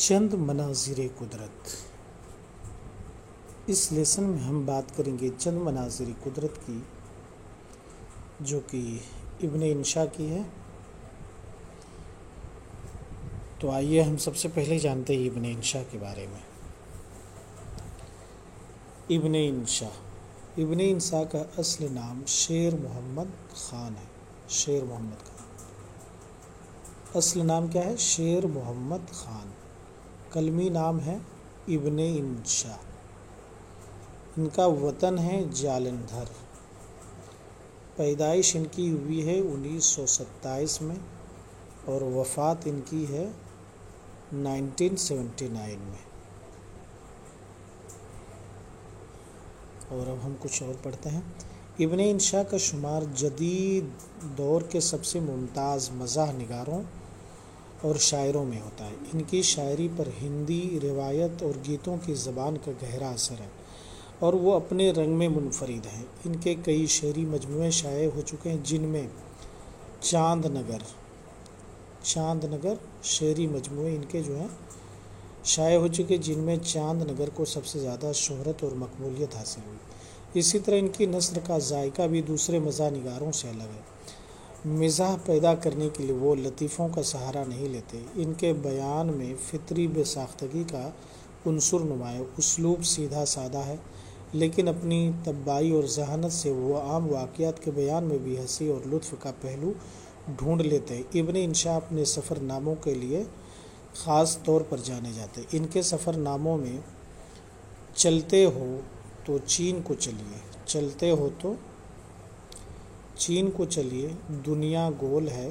چند مناظر قدرت۔ اس لیسن میں ہم بات کریں گے چند مناظر قدرت کی، جو کہ ابن انشا کی ہے۔ تو آئیے ہم سب سے پہلے جانتے ہیں ابن انشا کے بارے میں۔ ابن انشا کا اصل نام شیر محمد خان ہے۔ شیر محمد خان اصل نام کیا ہے؟ شیر محمد خان۔ کلمی نام ہے ابن انشا۔ ان کا وطن ہے جالندھر۔ پیدائش ان کی ہوئی ہے 1927 میں اور وفات ان کی ہے 1979 میں۔ اور اب ہم کچھ اور پڑھتے ہیں۔ ابن انشا کا شمار جدید دور کے سب سے ممتاز مزاح نگاروں اور شاعروں میں ہوتا ہے۔ ان کی شاعری پر ہندی روایت اور گیتوں کی زبان کا گہرا اثر ہے اور وہ اپنے رنگ میں منفرد ہیں۔ ان کے کئی شعری مجموعے شائع ہو چکے ہیں، جن میں چاند نگر شعری مجموعے ان کے جو ہیں شائع ہو چکے، جن میں چاند نگر کو سب سے زیادہ شہرت اور مقبولیت حاصل ہوئی۔ اسی طرح ان کی نثر کا ذائقہ بھی دوسرے مزاح نگاروں سے الگ ہے۔ مزاح پیدا کرنے کے لیے وہ لطیفوں کا سہارا نہیں لیتے۔ ان کے بیان میں فطری بے ساختگی کا عنصر نمایاں۔ اسلوب سیدھا سادہ ہے، لیکن اپنی طباعی اور ذہانت سے وہ عام واقعات کے بیان میں بھی ہنسی اور لطف کا پہلو ڈھونڈ لیتے ہیں۔ ابن انشا اپنے سفر ناموں کے لیے خاص طور پر جانے جاتے ہیں۔ ان کے سفر ناموں میں چلتے ہو تو چین کو چلیے، دنیا گول ہے،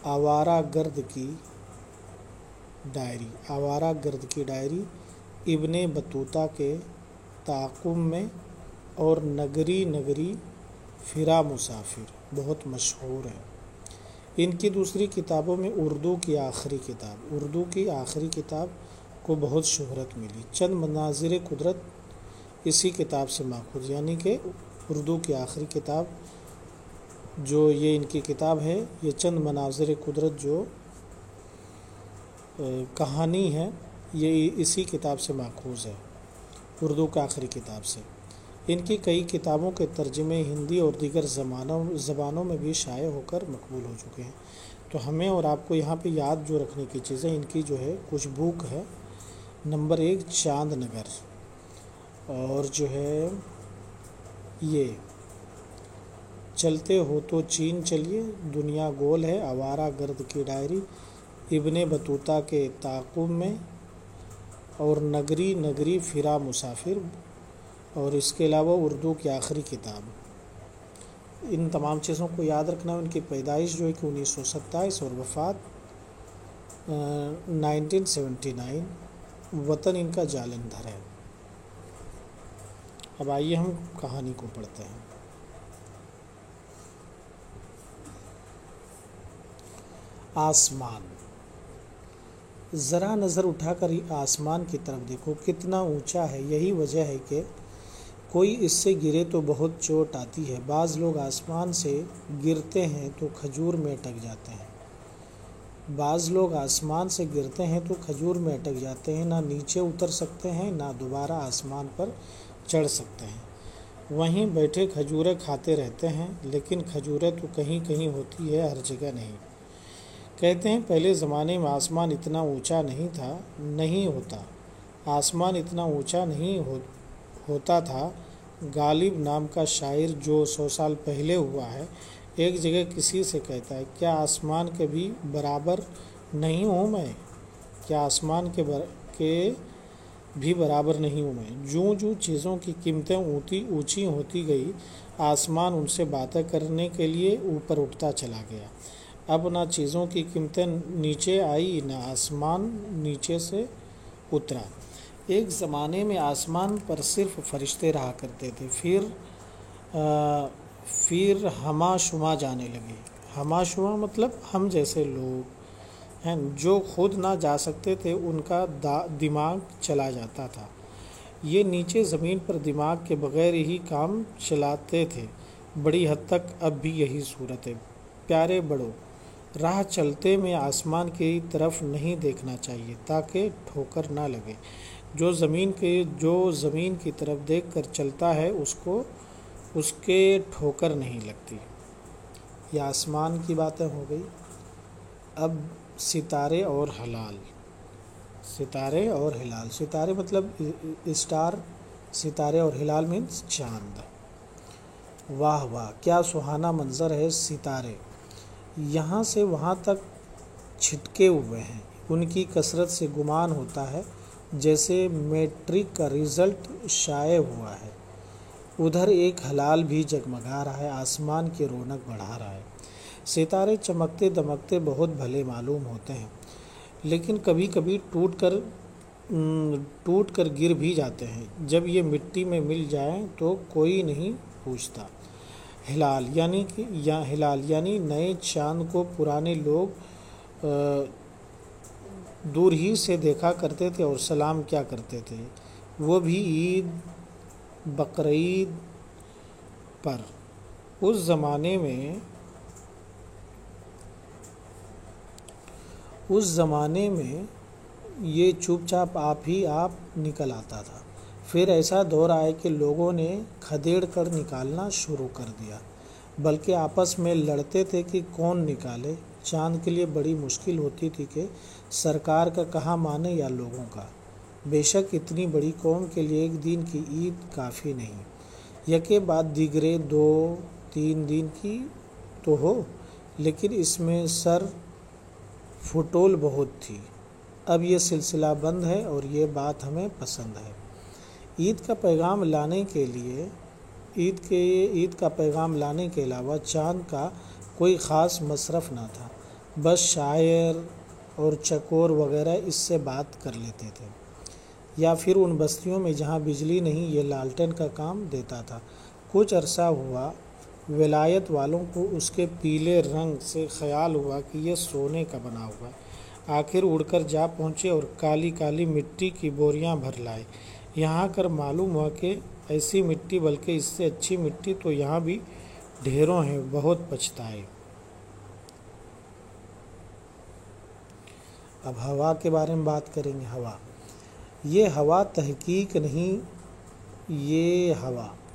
آوارہ گرد کی ڈائری، ابن بطوطہ کے تعاقب میں اور نگری پھرا مسافر بہت مشہور ہیں۔ ان کی دوسری کتابوں میں اردو کی آخری کتاب کو بہت شہرت ملی۔ چند مناظر قدرت اسی کتاب سے ماخوذ، یعنی کہ اردو کی آخری کتاب جو یہ ان کی کتاب ہے، یہ چند مناظر قدرت جو کہانی ہے، یہ اسی کتاب سے ماخوذ ہے، اردو کی آخری کتاب سے۔ ان کی کئی کتابوں کے ترجمے ہندی اور دیگر زبانوں میں بھی شائع ہو کر مقبول ہو چکے ہیں۔ تو ہمیں اور آپ کو یہاں پہ یاد جو رکھنے کی چیزیں ان کی جو ہے کچھ بک ہے۔ نمبر 1 چاند نگر، اور جو ہے یہ چلتے ہو تو چین چلیے، دنیا گول ہے، آوارہ گرد کی ڈائری، ابن بطوطہ کے تعاقب میں اور نگری پھرا مسافر، اور اس کے علاوہ اردو کی آخری کتاب۔ ان تمام چیزوں کو یاد رکھنا ہے۔ ان کی پیدائش جو ہے کہ 1927 اور وفات 1979، وطن ان کا جالندھر ہے۔ اب آئیے ہم کہانی کو پڑھتے ہیں۔ آسمان، ذرا نظر اٹھا کر آسمان کی طرف دیکھو، کتنا اونچا ہے۔ یہی وجہ ہے کہ کوئی اس سے گرے تو بہت چوٹ آتی ہے۔ بعض لوگ آسمان سے گرتے ہیں تو کھجور میں اٹک جاتے ہیں، نہ نیچے اتر سکتے ہیں، نہ دوبارہ آسمان پر چڑھ سکتے ہیں۔ وہیں بیٹھے کھجوریں کھاتے رہتے ہیں، لیکن کھجوریں تو کہیں کہیں ہوتی ہے، ہر جگہ نہیں۔ کہتے ہیں پہلے زمانے میں آسمان اتنا اونچا نہیں ہوتا۔ آسمان اتنا اونچا نہیں ہوتا تھا۔ غالب نام کا شاعر جو 100 سال پہلے ہوا ہے، ایک جگہ کسی سے کہتا ہے، کیا آسمان کے بھی برابر نہیں ہوں میں؟ جوں چیزوں کی قیمتیں اونچی ہوتی گئی، آسمان ان سے باتیں کرنے کے لیے اوپر اٹھتا چلا گیا۔ اب نہ چیزوں کی قیمتیں نیچے آئی، نہ آسمان نیچے سے اترا۔ ایک زمانے میں آسمان پر صرف فرشتے رہا کرتے تھے، پھر ہما شما جانے لگے۔ ہما شما مطلب ہم جیسے لوگ ہیں، جو خود نہ جا سکتے تھے، ان کا دماغ چلا جاتا تھا۔ یہ نیچے زمین پر دماغ کے بغیر ہی کام چلاتے تھے۔ بڑی حد تک اب بھی یہی صورت ہے۔ پیارے بڑوں، راہ چلتے میں آسمان کی طرف نہیں دیکھنا چاہیے تاکہ ٹھوکر نہ لگے۔ جو زمین کی طرف دیکھ کر چلتا ہے اس کے ٹھوکر نہیں لگتی۔ یہ آسمان کی باتیں ہو گئی۔ اب ستارے اور ہلال۔ ستارے اور ہلال، ستارے مطلب اسٹار، ستارے اور ہلال مینس چاند۔ واہ واہ کیا سہانا منظر ہے، ستارے یہاں سے وہاں تک چھٹکے ہوئے ہیں، ان کی کثرت سے گمان ہوتا ہے جیسے میٹرک کا رزلٹ شائع ہوا ہے۔ ادھر ایک ہلال بھی جگمگا رہا ہے، آسمان کی رونق بڑھا رہا ہے۔ ستارے چمکتے دمکتے بہت بھلے معلوم ہوتے ہیں، لیکن کبھی کبھی ٹوٹ کر گر بھی جاتے ہیں۔ جب یہ مٹی میں مل جائیں تو کوئی نہیں پوچھتا۔ ہلال یعنی نئے چاند کو پرانے لوگ دور ہی سے دیکھا کرتے تھے اور سلام کیا کرتے تھے، وہ بھی عید بقرعید پر۔ اس زمانے میں یہ چپ چاپ آپ نکل آتا تھا، پھر ایسا دور آیا کہ لوگوں نے کھدیڑ کر نکالنا شروع کر دیا، بلکہ آپس میں لڑتے تھے کہ کون نکالے۔ چاند کے لیے بڑی مشکل ہوتی تھی کہ سرکار کا کہا مانے یا لوگوں کا۔ بے شک اتنی بڑی قوم کے لیے ایک دن کی عید کافی نہیں، یکے بعد دیگرے 2-3 دن کی تو ہو، لیکن اس میں سر پھٹول بہت تھی۔ اب یہ سلسلہ بند ہے اور یہ بات ہمیں پسند ہے۔ عید کا پیغام لانے کے علاوہ چاند کا کوئی خاص مصرف نہ تھا، بس شاعر اور چکور وغیرہ اس سے بات کر لیتے تھے، یا پھر ان بستیوں میں جہاں بجلی نہیں یہ لالٹین کا کام دیتا تھا۔ کچھ عرصہ ہوا، ولایت والوں کو اس کے پیلے رنگ سے خیال ہوا کہ یہ سونے کا بنا ہوا ہے۔ آخر اڑ کر جا پہنچے اور کالی کالی مٹی کی بوریاں بھر لائے۔ یہاں کر معلوم ہوا کہ ایسی مٹی بلکہ اس سے اچھی مٹی تو یہاں بھی ڈھیروں ہیں، بہت پچھتائے۔ اب ہوا کے بارے میں بات کریں گے۔ یہ ہوا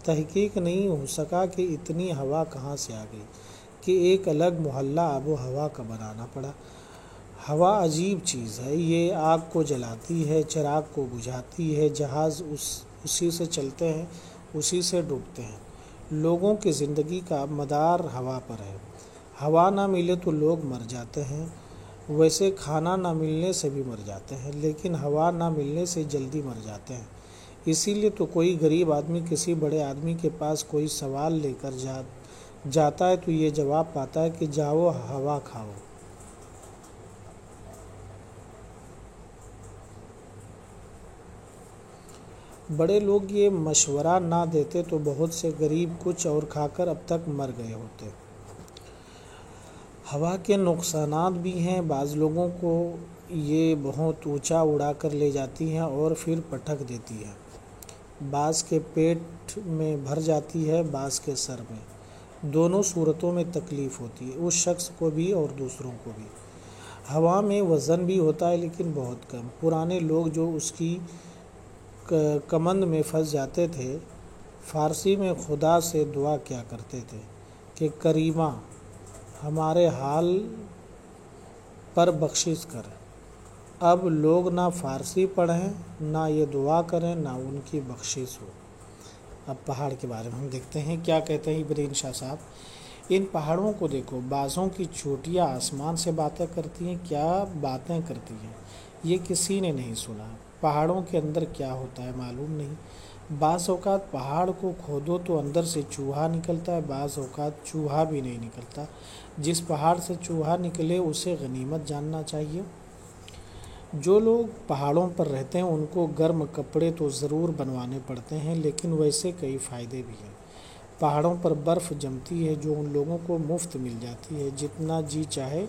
تحقیق نہیں ہو سکا کہ اتنی ہوا کہاں سے آ گئی کہ ایک الگ محلہ آب و ہوا کا بنانا پڑا۔ ہوا عجیب چیز ہے، یہ آگ کو جلاتی ہے، چراغ کو بجھاتی ہے، جہاز اسی سے چلتے ہیں، اسی سے ڈوبتے ہیں۔ لوگوں کی زندگی کا مدار ہوا پر ہے۔ ہوا نہ ملے تو لوگ مر جاتے ہیں، ویسے کھانا نہ ملنے سے بھی مر جاتے ہیں، لیکن ہوا نہ ملنے سے جلدی مر جاتے ہیں۔ اسی لیے تو کوئی غریب آدمی کسی بڑے آدمی کے پاس کوئی سوال لے کر جاتا ہے تو یہ جواب پاتا ہے کہ جاؤ ہوا کھاؤ۔ بڑے لوگ یہ مشورہ نہ دیتے تو بہت سے غریب کچھ اور کھا کر اب تک مر گئے ہوتے۔ ہوا کے نقصانات بھی ہیں، بعض لوگوں کو یہ بہت اونچا اڑا کر لے جاتی ہے اور پھر پٹک دیتی ہے۔ بعض کے پیٹ میں بھر جاتی ہے، بعض کے سر میں۔ دونوں صورتوں میں تکلیف ہوتی ہے، اس شخص کو بھی اور دوسروں کو بھی۔ ہوا میں وزن بھی ہوتا ہے لیکن بہت کم۔ پرانے لوگ جو اس کی کمند میں پھنس جاتے تھے، فارسی میں خدا سے دعا کیا کرتے تھے کہ کریمہ ہمارے حال پر بخشش کر۔ اب لوگ نہ فارسی پڑھیں، نہ یہ دعا کریں، نہ ان کی بخشش ہو۔ اب پہاڑ کے بارے میں ہم دیکھتے ہیں کیا کہتے ہیں ابراہیم شاہ صاحب۔ ان پہاڑوں کو دیکھو، بعضوں کی چوٹیاں آسمان سے باتیں کرتی ہیں، کیا باتیں کرتی ہیں یہ کسی نے نہیں سنا۔ پہاڑوں کے اندر کیا ہوتا ہے معلوم نہیں۔ بعض اوقات پہاڑ کو کھودو تو اندر سے چوہا نکلتا ہے، بعض اوقات چوہا بھی نہیں نکلتا۔ جس پہاڑ سے چوہا نکلے اسے غنیمت جاننا چاہیے۔ جو لوگ پہاڑوں پر رہتے ہیں ان کو گرم کپڑے تو ضرور بنوانے پڑتے ہیں، لیکن ویسے کئی فائدے بھی ہیں۔ پہاڑوں پر برف جمتی ہے جو ان لوگوں کو مفت مل جاتی ہے، جتنا جی چاہے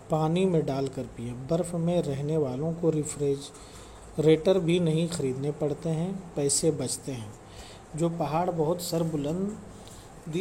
پانی میں ڈال کر پئیں۔ برف میں رہنے والوں کو ریفریجریٹر بھی نہیں خریدنے پڑتے ہیں، پیسے بچتے ہیں۔ جو پہاڑ بہت سربلند